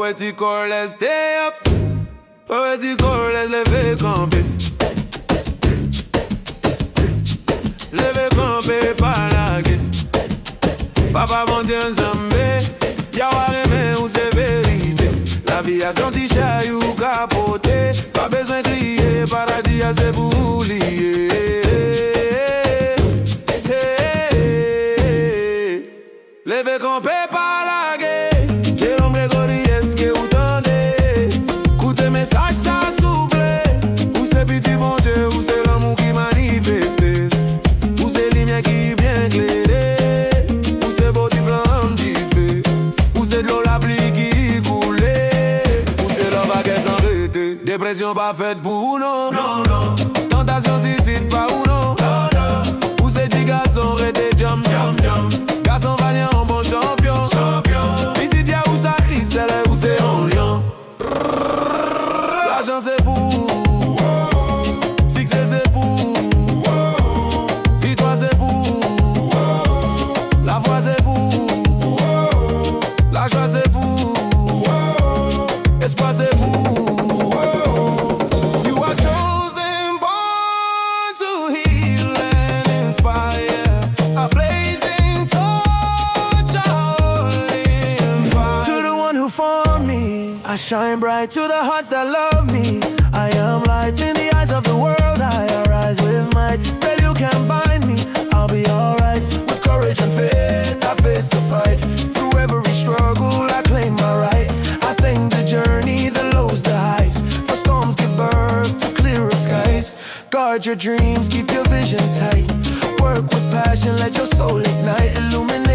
poético, let's stay up. Poético, let's lever camper. Lever camper, pas laguer. Papa monte en zambé, y'a remè ou c'est vérité. La vie a senti chayou capoté. Pas besoin de crier, paradis a c'est pour lier. Lever camper, pas laguer. J'ai l'homme Grégory, est-ce que vous tendez? Écoutez message, ça souple. Ou c'est petit bon Dieu, ou c'est l'amour qui manifeste. Ou c'est lumière qui bien éclairée. Ou c'est beau du flamme du feu. Ou c'est de l'eau la pluie qui coule. Ou c'est la vague sans arrêter. Dépression pas faite pour nous. Non, non. Tentation suicide pas ou non. Non, non. Ou c'est du garçon rété jam jam jam. Garçon valiant, un bon champion. Champion. Petit dia où ça crie, c'est là où c'est en lion. L'argent c'est pour. Succès c'est pour. Victoire c'est pour. La foi c'est pour. La joie c'est pour. Espoir c'est pour. You are chosen, born to heal and inspire. A blazing torch, a holy fire. To the one who formed me, I shine bright to the hearts that love me. I am light in the eyes of the world. I arise with might. Fail you can't bind me. I'll be alright. With courage and faith, I face the fight. Through every struggle, I claim my right. I thank the journey, the lows, the highs. For storms give birth to clearer skies. Guard your dreams, keep your vision tight. Work with passion, let your soul ignite. Illuminate